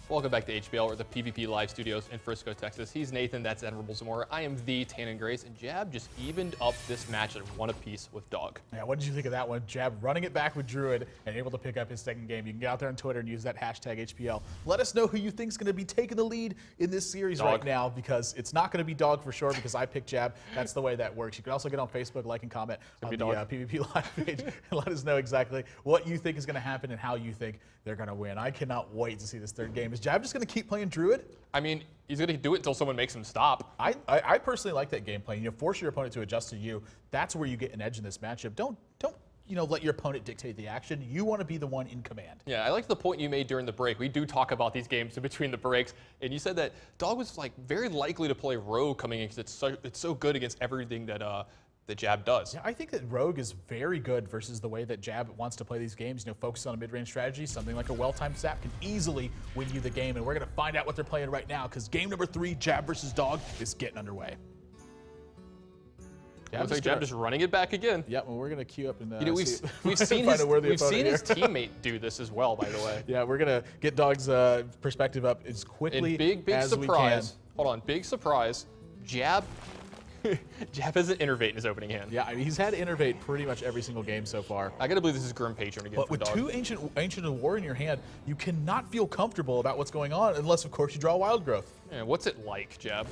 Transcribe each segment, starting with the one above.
Welcome back to HPL, or the PvP Live Studios in Frisco, Texas. He's Nathan, that's Admirable Zamora. I am the Tannen Grace, and Jab just evened up this match at one apiece with Dog. Yeah, what did you think of that one? Jab running it back with Druid and able to pick up his second game. You can get out there on Twitter and use that hashtag HPL. Let us know who you think is going to be taking the lead in this series right now, because it's not going to be Dog for sure, because I picked Jab. That's the way that works. You can also get on Facebook, like and comment on the PvP Live page, and let us know exactly what you think is going to happen and how you think they're going to win. I cannot wait to see this third game. Is Jab just going to keep playing Druid? I mean, he's going to do it until someone makes him stop. I personally like that game plan. Force your opponent to adjust to you. That's where you get an edge in this matchup. Don't let your opponent dictate the action. You want to be the one in command. Yeah, I like the point you made during the break. We do talk about these games in between the breaks, and you said that Dog was like very likely to play Rogue coming in because it's so good against everything that that Jab does. Yeah, I think that Rogue is very good versus the way that Jab wants to play these games. Focus on a mid-range strategy. Something like a well-timed zap can easily win you the game, and we're going to find out what they're playing right now, because game number 3, Jab versus Dog, is getting underway. Looks like Jab just running it back again. Yeah, well, we're going to queue up and we've seen his teammate do this as well, by the way. Yeah, we're going to get Dog's perspective up as quickly as we can. Hold on, big surprise. Jab has an Innervate in his opening hand. Yeah, I mean, he's had Innervate pretty much every single game so far. I gotta believe this is Grim Patron again. But with Dog. two Ancient of War in your hand, you cannot feel comfortable about what's going on unless, of course, you draw Wild Growth. Yeah, what's it like, Jab?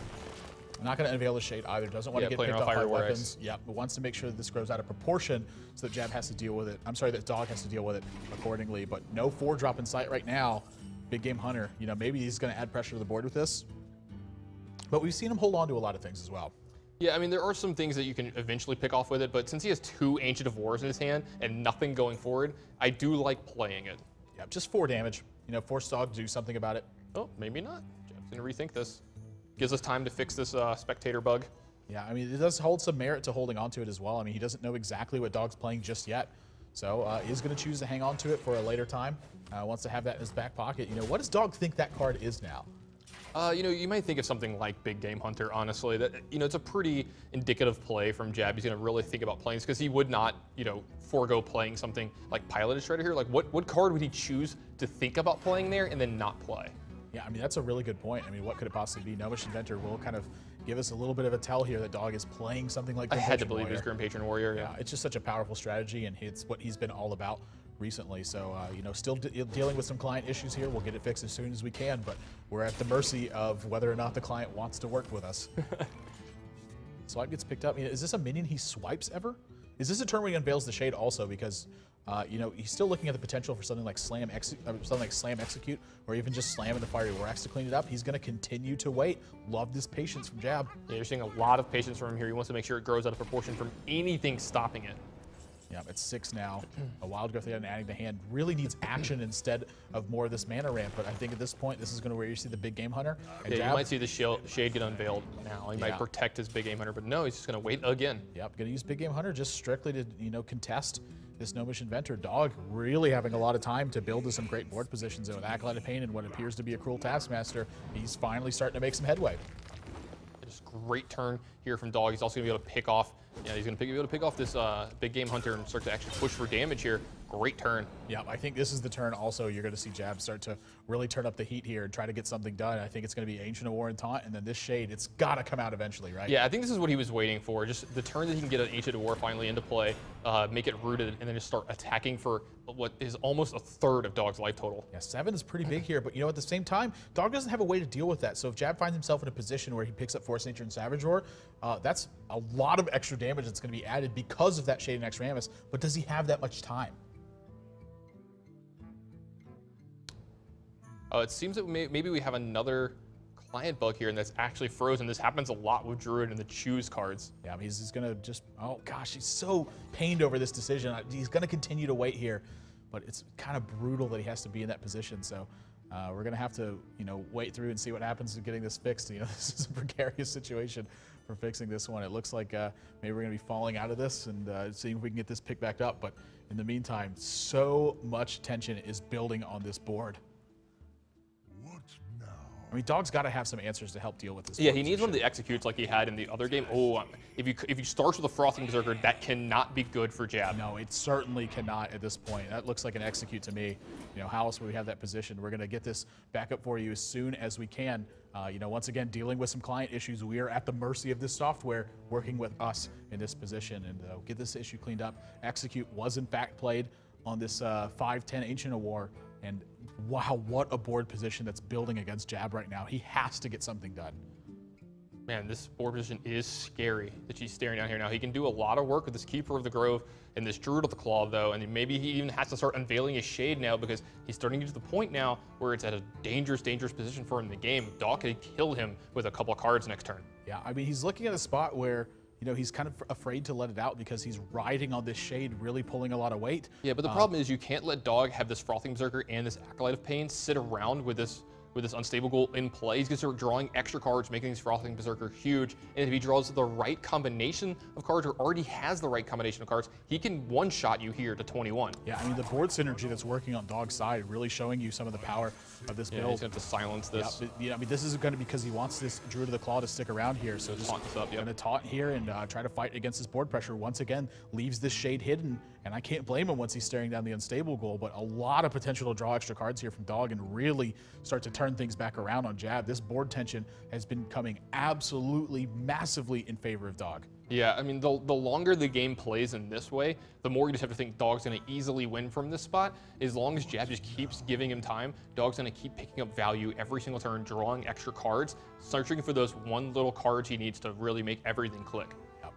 Not going to unveil the shade either. Doesn't want to get picked off by weapons. Yeah, but wants to make sure that this grows out of proportion so that Jab has to deal with it. I'm sorry, that Dog has to deal with it accordingly. But no 4-drop in sight right now. Big Game Hunter. Maybe he's going to add pressure to the board with this. But we've seen him hold on to a lot of things as well. Yeah, I mean, there are some things that you can eventually pick off with it, but since he has 2 Ancient of Wars in his hand and nothing going forward, I do like playing it. Yeah, just 4 damage. Force Dog to do something about it. Oh, maybe not. Jab's going to rethink this. Gives us time to fix this spectator bug. Yeah, I mean, it does hold some merit to holding on to it as well. I mean, he doesn't know exactly what Dog's playing just yet. So he's going to choose to hang on to it for a later time. Wants to have that in his back pocket. What does Dog think that card is now? You might think of something like Big Game Hunter, honestly. That it's a pretty indicative play from Jab. He's going to really think about playing this because he would not, forego playing something like Piloted Shredder here. Like, what card would he choose to think about playing there and then not play? Yeah, I mean, that's a really good point. I mean, what could it possibly be? Gnomish Inventor will kind of give us a little bit of a tell here that Dog is playing something like Grim I had to believe it was Grim Patron Warrior. Yeah, it's just such a powerful strategy, and it's what he's been all about recently. So, still dealing with some client issues here. We'll get it fixed as soon as we can, but we're at the mercy of whether or not the client wants to work with us. Swipe gets picked up. Is this a minion he swipes ever? Is this a turn where he unveils the shade also? Because he's still looking at the potential for something like Slam Execute, or even just Slam in the Fiery War Axe to clean it up. He's going to continue to wait. Love this patience from Jab. Yeah, you're seeing a lot of patience from him here. He wants to make sure it grows out of proportion from anything stopping it. Yeah, it's 6 now. A Wild Growth and adding the hand really needs action instead of more of this mana ramp. But I think at this point, this is going to where you see the Big Game Hunter. And yeah, you might see the shade get unveiled now. He might protect his Big Game Hunter, but no, he's just going to wait again. Yep, going to use Big Game Hunter just strictly to contest this Gnomish Inventor. Dog really having a lot of time to build to some great board positions, and with Acolyte of Pain and what appears to be a Cruel Taskmaster, he's finally starting to make some headway. Just great turn here from Dog. He's also going to be able to pick off. Yeah, he's going to be able to pick off this Big Game Hunter and start to actually push for damage here. Great turn. Yeah, I think this is the turn also you're going to see Jab start to really turn up the heat here and try to get something done. I think it's going to be Ancient of War and Taunt, and then this Shade, it's got to come out eventually, right? Yeah, I think this is what he was waiting for. Just the turn that he can get an Ancient of War finally into play, make it rooted, and then just start attacking for what is almost a third of Dog's life total. Yeah, 7 is pretty big here, but at the same time, Dog doesn't have a way to deal with that. So if Jab finds himself in a position where he picks up Force Nature and Savage Roar, that's a lot of extra damage that's going to be added because of that Shade and Extramus, but does he have that much time? It seems that maybe we have another client bug here, and that's actually frozen. This happens a lot with Druid and the choose cards. Yeah, I mean, he's going to just, oh gosh, he's so pained over this decision. He's going to continue to wait here, but it's kind of brutal that he has to be in that position. So we're going to have to, wait through and see what happens to getting this fixed. This is a precarious situation for fixing this one. It looks like maybe we're going to be falling out of this and seeing if we can get this picked back up. But in the meantime, so much tension is building on this board. What now? I mean, Dog's got to have some answers to help deal with this. Yeah, he needs one of the executes like he had in the other game. Oh, if you start with a Frothing Berserker, that cannot be good for Jab. No, it certainly cannot at this point. That looks like an execute to me. You know, how else would we have that position? We're going to get this back up for you as soon as we can. You know, once again, dealing with some client issues. We are at the mercy of this software working with us in this position, and get this issue cleaned up. Execute was in fact played on this 5-10 Ancient of War, and wow, what a board position that's building against Jab right now. He has to get something done. Man, this board position is scary that she's staring down here now. He can do a lot of work with this Keeper of the Grove and this Druid of the Claw, though, and maybe he even has to start unveiling his shade now because he's starting to get to the point now where it's at a dangerous position for him in the game. Dog could kill him with a couple of cards next turn. Yeah, I mean, he's looking at a spot where, you know, he's kind of afraid to let it out because he's riding on this shade, really pulling a lot of weight. Yeah, but the problem is you can't let Dog have this Frothing Berserker and this Acolyte of Pain sit around with this unstable goal in play. He's going to start drawing extra cards, making these Frothing Berserker huge. And if he draws the right combination of cards or already has the right combination of cards, he can one-shot you here to 21. Yeah, I mean, the board synergy that's working on Dog's side really showing you some of the power of this build. He's going to have to silence this. Yeah, but, I mean, this is going to be because he wants this Druid of the Claw to stick around here. So just taunt this up, going to taunt here and try to fight against his board pressure. Once again, leaves this shade hidden, and I can't blame him once he's staring down the unstable goal, but a lot of potential to draw extra cards here from Dog and really start to turn things back around on Jab. This board tension has been coming absolutely massively in favor of Dog. Yeah, I mean, the longer the game plays in this way, the more you just have to think Dog's going to easily win from this spot. As long as Jab just keeps giving him time, Dog's going to keep picking up value every single turn, drawing extra cards, searching for those one little cards he needs to really make everything click.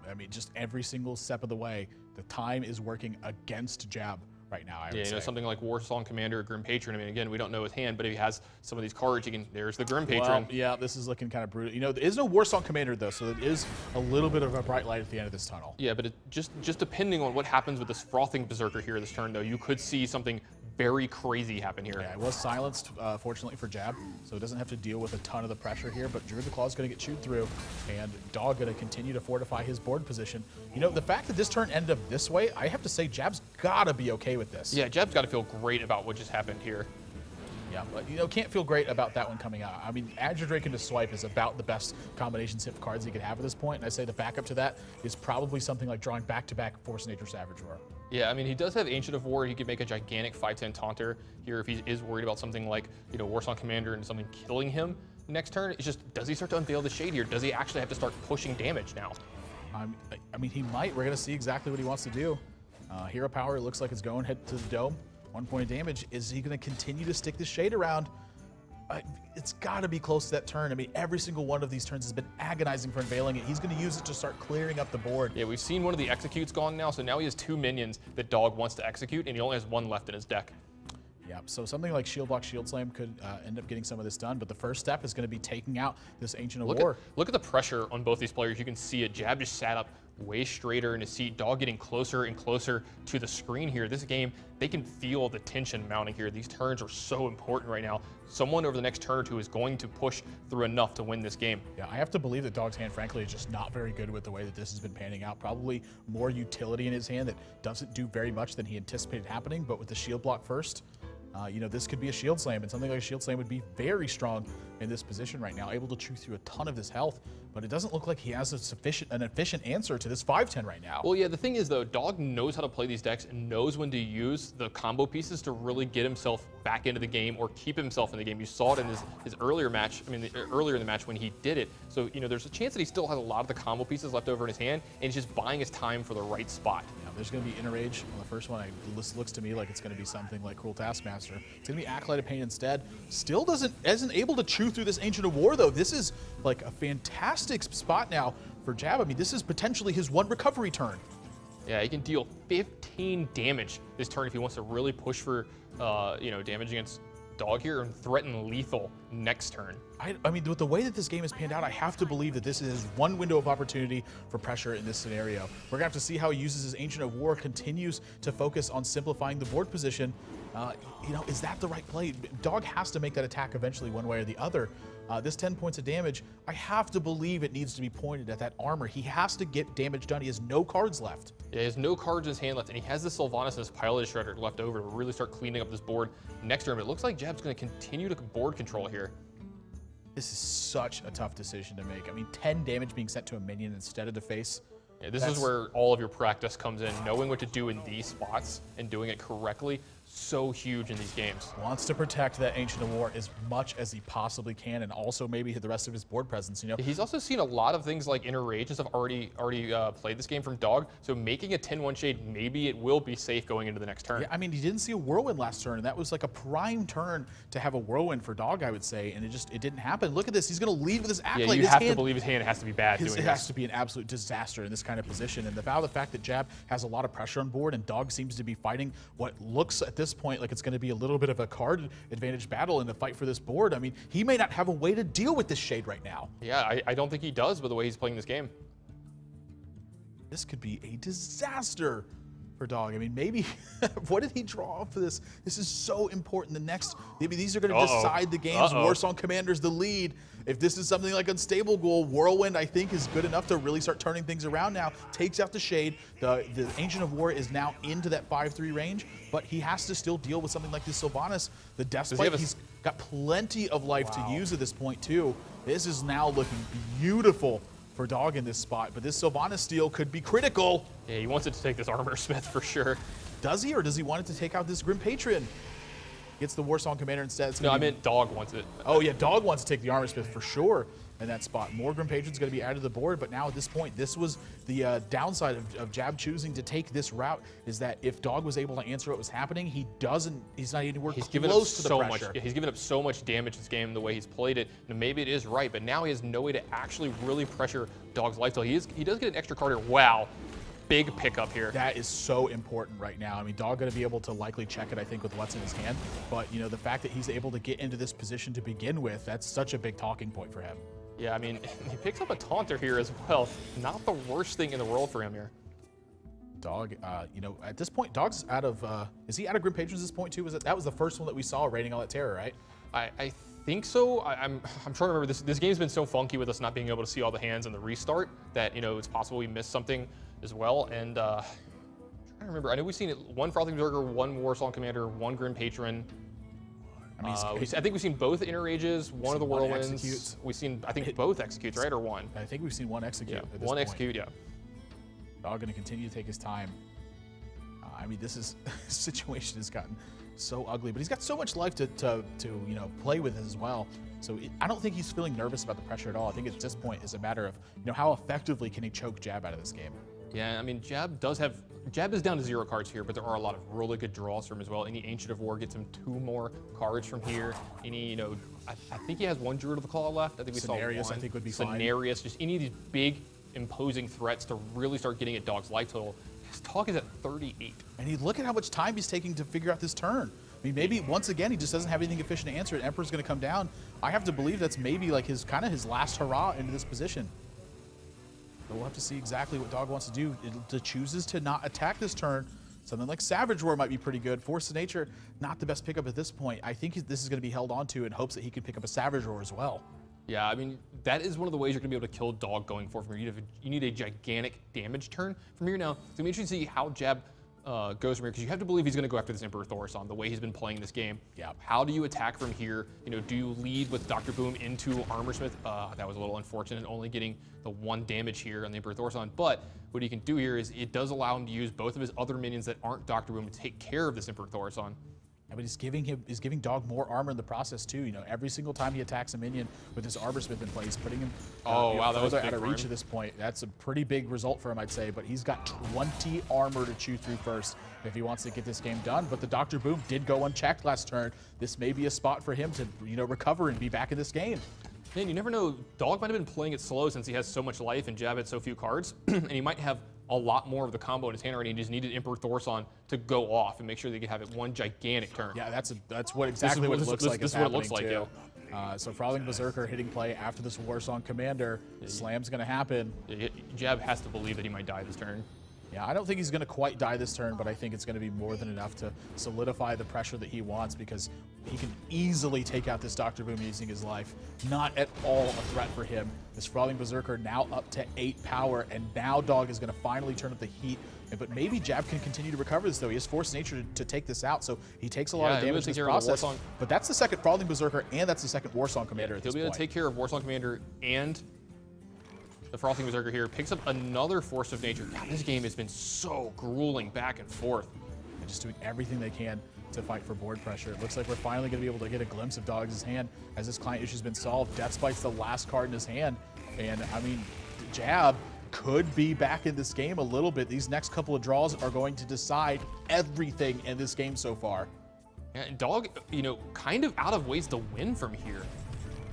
I mean, just every single step of the way, the time is working against Jab right now, I would say. You know, something like Warsong Commander or Grim Patron. I mean, again, we don't know his hand, but if he has some of these cards, there's the Grim Patron. Well, yeah, this is looking kind of brutal. You know, there is no Warsong Commander, though, so it is a little bit of a bright light at the end of this tunnel. Yeah, but just depending on what happens with this Frothing Berserker here this turn, though, you could see something very crazy happen here. Yeah, it was silenced, fortunately for Jab, so it doesn't have to deal with a ton of the pressure here, but Druid of the Claw is going to get chewed through, and Dog going to continue to fortify his board position. You know, the fact that this turn ended up this way, I have to say Jab's got to be okay with this. Yeah, Jab's got to feel great about what just happened here. Yeah, but, you know, can't feel great about that one coming out. I mean, Azure Drake into Swipe is about the best combination set of cards he could have at this point, and I say the backup to that is probably something like drawing back-to-back Force Nature Savage Roar. Yeah, I mean, he does have Ancient of War. He could make a gigantic 5-10 Taunter here if he is worried about something like, you know, Warsong Commander and something killing him next turn. It's just, does he start to unveil the shade here? Does he actually have to start pushing damage now? I mean, he might. We're going to see exactly what he wants to do. Hero Power, it looks like it's going head to the dome. 1 point of damage. Is he going to continue to stick this shade around? It's got to be close to that turn. I mean, every single one of these turns has been agonizing for unveiling it. He's going to use it to start clearing up the board. Yeah, we've seen one of the executes gone now, so now he has 2 minions that Dog wants to execute, and he only has 1 left in his deck. Yeah, so something like Shield Block, Shield Slam could end up getting some of this done, but the first step is going to be taking out this Ancient of War. Look at the pressure on both these players. You can see it. Jab just sat up way straighter in his seat. Dog getting closer and closer to the screen here. This game, they can feel the tension mounting here. These turns are so important right now. Someone over the next turn or two is going to push through enough to win this game. Yeah, I have to believe that Dog's hand, frankly, is just not very good with the way that this has been panning out. Probably more utility in his hand that doesn't do very much than he anticipated happening, but with the Shield Block first, you know, this could be a Shield Slam, and something like a Shield Slam would be very strong in this position right now, able to chew through a ton of his health, but it doesn't look like he has an efficient answer to this 5-10 right now. Well, yeah, the thing is, though, Dog knows how to play these decks and knows when to use the combo pieces to really get himself back into the game or keep himself in the game. You saw it in his earlier match, earlier in the match when he did it. So, you know, there's a chance that he still has a lot of the combo pieces left over in his hand, and he's just buying his time for the right spot. Yeah, there's going to be Inner Rage on the first one. This looks to me like it's going to be something like Cruel Taskmaster. It's going to be Acolyte of Pain instead. Still isn't able to chew through this Ancient of War, though. This is like a fantastic spot now for Jab. I mean, this is potentially his 1 recovery turn. Yeah, he can deal 15 damage this turn if he wants to really push for, you know, damage against Dog here and threaten lethal next turn. I mean, with the way that this game has panned out, I have to believe that this is his 1 window of opportunity for pressure in this scenario. We're going to have to see how he uses his Ancient of War, continues to focus on simplifying the board position. You know, is that the right play? Dog has to make that attack eventually one way or the other. This 10 points of damage, I have to believe it needs to be pointed at that armor. He has to get damage done. He has no cards left. Yeah, he has no cards in his hand left, and he has this Sylvanas and this Pilot Shredder left over to really start cleaning up this board next turn. But it looks like Jab's going to continue to board control here. This is such a tough decision to make. I mean, 10 damage being sent to a minion instead of the face. Yeah, this is where all of your practice comes in. Knowing what to do in these spots and doing it correctly, so huge in these games. Wants to protect that Ancient of War as much as he possibly can, and also maybe hit the rest of his board presence, you know? He's also seen a lot of things like Inner Rage and stuff already played this game from Dog, so making a 10-1 shade, maybe it will be safe going into the next turn. Yeah, I mean, he didn't see a Whirlwind last turn, and that was like a prime turn to have a Whirlwind for Dog, I would say, and it didn't happen. Look at this, he's gonna lead with his Acolyte. Yeah, you have to believe his hand has to be bad doing this. It has to be an absolute disaster in this kind of position, and the fact that Jab has a lot of pressure on board and Dog seems to be fighting what looks at this point like it's going to be a little bit of a card advantage battle in the fight for this board. I mean, he may not have a way to deal with this shade right now. Yeah, I don't think he does with the way he's playing this game. This could be a disaster for Dog. I mean, maybe, what did he draw off for this? This is so important. Maybe these are going to decide the games. Warsong Commander's the lead. If this is something like Unstable Ghoul, Whirlwind, I think, is good enough to really start turning things around now. Takes out the shade. The Ancient of War is now into that 5-3 range, but he has to still deal with something like this Sylvanas. The Deathspite, he's got plenty of life to use at this point, too. This is now looking beautiful for Dog in this spot, but this Sylvanas steal could be critical. Yeah, he wants it to take this Armor Smith for sure. Does he, or does he want it to take out this Grim Patron? Gets the Warsong Commander instead. No, I meant Dog wants it. Oh yeah, Dog wants to take the Armor Smith for sure in that spot. More Grim Patron's going to be added to the board, but now at this point, this was the downside of Jab choosing to take this route, is that if Dog was able to answer what was happening, he's not anywhere close to the pressure. He's given up so much damage this game the way he's played it. And maybe it is right, but now he has no way to actually really pressure Dog's life till he does get an extra card here. Wow. Big pickup here. That is so important right now. I mean, Dog going to be able to likely check it, I think, with what's in his hand. But, you know, the fact that he's able to get into this position to begin with, that's such a big talking point for him. Yeah, I mean, he picks up a Taunter here as well. Not the worst thing in the world for him here. Dog, you know, at this point, Dog's out of, is he out of Grim Patrons at this point too? That was the first one that we saw raining all that terror, right? I think so. I'm trying to remember. This game's been so funky with us not being able to see all the hands in the restart that, you know, it's possible we missed something as well. And I'm trying to remember. I know we've seen it, one Frothing Berserker, one Warsong Commander, one Grim Patron. I mean, I think we've seen both Inner Rages, one of the Whirlwinds. We've seen, I think, both Executes, right, or one? I think we've seen one Execute. Yeah, one Execute, yeah. Dog going to continue to take his time. I mean, this situation has gotten so ugly, but he's got so much life to you know, play with as well. So I don't think he's feeling nervous about the pressure at all. I think at this point it's a matter of, you know, how effectively can he choke Jab out of this game. Yeah, I mean, Jab is down to 0 cards here, but there are a lot of really good draws from him as well. Any Ancient of War gets him 2 more cards from here. Any, you know, I think he has 1 Druid of the Claw left. I think we saw 1. I think would be fine. Cenarius, just any of these big, imposing threats to really start getting at Dog's life total. His talk is at 38. And look at how much time he's taking to figure out this turn. I mean, maybe once again he just doesn't have anything efficient to answer it. Emperor's going to come down. I have to believe that's maybe like his last hurrah into this position. But we'll have to see exactly what Dog wants to do. It chooses to not attack this turn. Something like Savage Roar might be pretty good. Force of Nature, not the best pickup at this point. I think this is going to be held on to in hopes that he could pick up a Savage Roar as well. Yeah, I mean, that is one of the ways you're going to be able to kill Dog going forward from here. You need a gigantic damage turn from here now. It's going to be interesting to see how Jab goes from here, because you have to believe he's going to go after this Emperor Thaurissan the way he's been playing this game. Yeah. How do you attack from here? You know, do you lead with Dr. Boom into Armorsmith? That was a little unfortunate, only getting the 1 damage here on the Emperor Thaurissan. But what he can do here is it does allow him to use both of his other minions that aren't Dr. Boom to take care of this Emperor Thaurissan. But he's giving Dog more armor in the process too. You know, every single time he attacks a minion with his Armorsmith in place, putting him wow, that was out of reach at this point. That's a pretty big result for him, I'd say. But he's got 20 armor to chew through first if he wants to get this game done. But the Dr. Boom did go unchecked last turn. This may be a spot for him to, you know, recover and be back in this game. Man, you never know. Dog might have been playing it slow since he has so much life and Jab had so few cards, and he might have a lot more of the combo in his hand already. He just needed Emperor Thaurissan to go off and make sure they could have it 1 gigantic turn. Yeah, that's exactly what it looks like. This is what it looks like, yeah. So Frothing Berserker hitting play after this Warsong Commander. Slam's going to happen. Yeah, Jab has to believe that he might die this turn. Yeah, I don't think he's going to quite die this turn, but I think it's going to be more than enough to solidify the pressure that he wants, because he can easily take out this Dr. Boom using his life. Not at all a threat for him. This Frothing Berserker now up to 8 power, and now Dog is going to finally turn up the heat But maybe Jab can continue to recover this, though. He has Force Nature to take this out, so he takes a lot of damage in this process. But that's the second Frothing Berserker, and that's the second Warsong Commander at this point. He'll be able to take care of Warsong Commander and the Frothing Berserker here. Picks up another Force of Nature. God, this game has been so grueling back and forth. And just doing everything they can to fight for board pressure. It looks like we're finally going to be able to get a glimpse of Dog's hand as this client issue's been solved. Deathspite's the last card in his hand. And, I mean, Jab could be back in this game a little bit. These next couple of draws are going to decide everything in this game so far. And Dog, you know, kind of out of ways to win from here.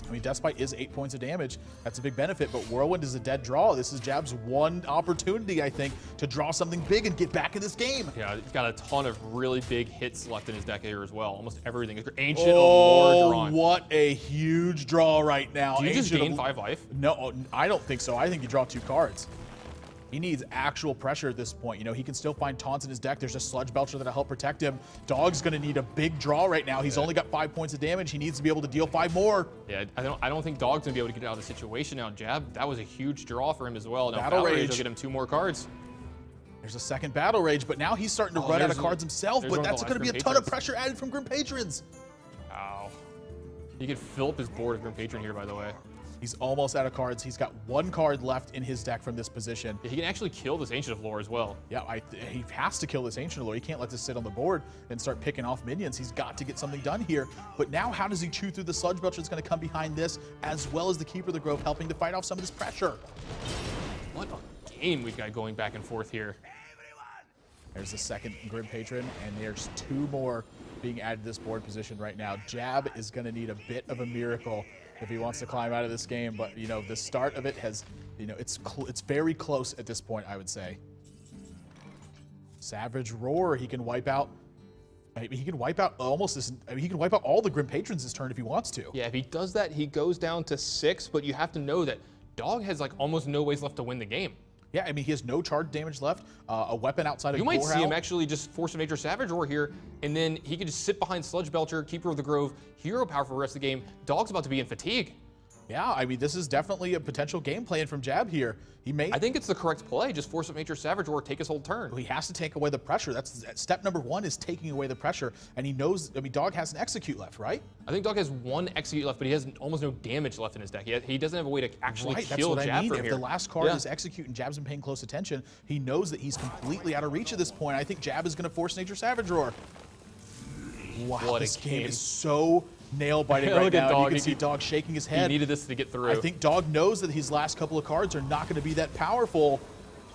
I mean, Deathspite is 8 points of damage. That's a big benefit, but Whirlwind is a dead draw. This is Jab's one opportunity, I think, to draw something big and get back in this game. Yeah, he's got a ton of really big hits left in his deck here as well. Almost everything. Ancient of Lore drawn. What a huge draw right now. Do you just gain 5 life? No, I don't think so. I think you draw 2 cards. He needs actual pressure at this point. You know, he can still find taunts in his deck. There's a Sludge Belcher that'll help protect him. Dog's going to need a big draw right now. He's only got 5 points of damage. He needs to be able to deal 5 more. Yeah, I don't think Dog's going to be able to get out of the situation now. Jab, that was a huge draw for him as well. Now Battle Rage will get him 2 more cards. There's a second Battle Rage, but now he's starting to run out of cards himself, but that's going to be a ton of pressure added from Grim Patrons. Wow. He could fill up his board of Grim Patron here, by the way. He's almost out of cards. He's got 1 card left in his deck from this position. Yeah, he can actually kill this Ancient of Lore as well. Yeah, he has to kill this Ancient of Lore. He can't let this sit on the board and start picking off minions. He's got to get something done here. But now how does he chew through the Sludge Belcher that's going to come behind this, as well as the Keeper of the Grove helping to fight off some of this pressure? What a game we've got going back and forth here. There's the second Grim Patron, and there's 2 more being added to this board position right now. Jab is going to need a bit of a miracle if he wants to climb out of this game, but you know, the start of it has, you know, it's very close at this point, I would say. Savage Roar, he can wipe out. He can wipe out almost this. I mean, he can wipe out all the Grim Patrons this turn if he wants to. Yeah, if he does that, he goes down to 6. But you have to know that Dog has like almost no ways left to win the game. Yeah, I mean, he has no charge damage left. A weapon outside of You might see him actually just Force of Nature Savage Roar here, and then he could just sit behind Sludge Belcher, Keeper of the Grove, Hero Power for the rest of the game. Dog's about to be in fatigue. Yeah, I mean, this is definitely a potential game plan from Jab here. He may. I think it's the correct play. Just Force of Nature Savage Roar, take his whole turn. He has to take away the pressure. That's step number 1 is taking away the pressure, and he knows. I mean, Dog has an Execute left, right? I think Dog has 1 Execute left, but he has almost no damage left in his deck. He doesn't have a way to actually kill Jab from here. If the last card is Execute and Jab's been paying close attention, he knows that he's completely out of reach at this point. I think Jab is going to Force Nature Savage Roar. Wow, this game is so nail-biting right now. You can see Dog shaking his head. He needed this to get through. I think Dog knows that his last couple of cards are not going to be that powerful.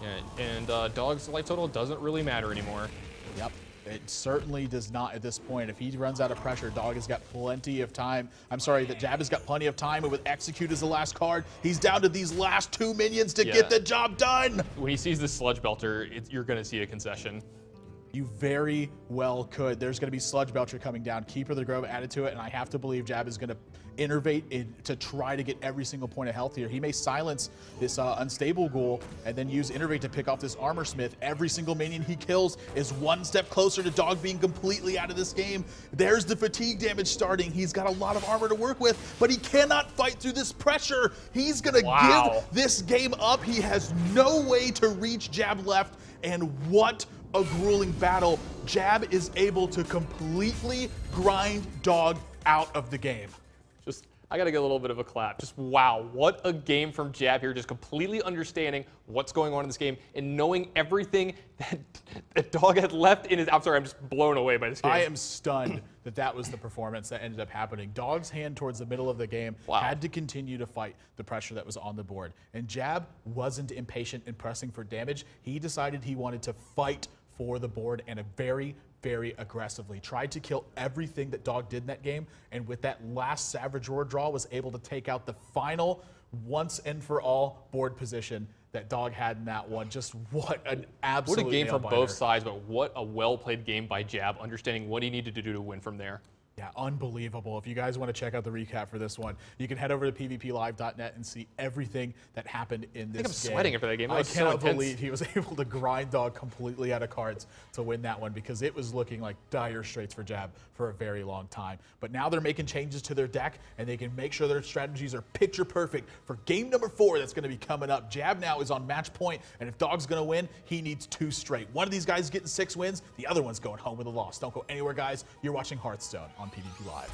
Yeah, and Dog's life total doesn't really matter anymore. Yep, it certainly does not at this point. If he runs out of pressure, Dog has got plenty of time. I'm sorry, that Jab has got plenty of time, and with Execute as the last card, he's down to these last 2 minions to get the job done. When he sees the Sludge Belcher, you're going to see a concession. You very well could. There's going to be Sludge Belcher coming down, Keeper of the Grove added to it, and I have to believe Jab is going to innervate to try to get every single point of health here. He may silence this Unstable Ghoul and then use Innervate to pick off this Armor Smith. Every single minion he kills is 1 step closer to Dog being completely out of this game. There's the fatigue damage starting. He's got a lot of armor to work with, but he cannot fight through this pressure. He's going to give this game up. He has no way to reach Jab left, and what a grueling battle. Jab is able to completely grind Dog out of the game. I gotta get a little bit of a clap. Just wow, what a game from Jab here. Just completely understanding what's going on in this game and knowing everything that Dog had left in his. I'm sorry, I'm just blown away by this game. I am stunned that was the performance that ended up happening. Dog's hand towards the middle of the game had to continue to fight the pressure that was on the board. And Jab wasn't impatient in pressing for damage. He decided he wanted to fight for the board, and a very aggressively tried to kill everything that Dog did in that game, and with that last Savage Roar draw was able to take out the final once and for all board position that Dog had in that one. Just what an absolute What a game from both sides, but what a well-played game by Jab, understanding what he needed to do to win from there. Yeah, unbelievable. If you guys want to check out the recap for this one, you can head over to pvplive.net and see everything that happened in this game. I'm sweating after that game. That I was so cannot intense. believe he was able to grind Dog completely out of cards to win that one, because it was looking like dire straits for Jab for a very long time. But now they're making changes to their deck, and they can make sure their strategies are picture perfect for game number 4 that's going to be coming up. Jab now is on match point, and if Dog's going to win, he needs 2 straight. One of these guys is getting 6 wins, the other one's going home with a loss. Don't go anywhere, guys. You're watching Hearthstone on PvP Live.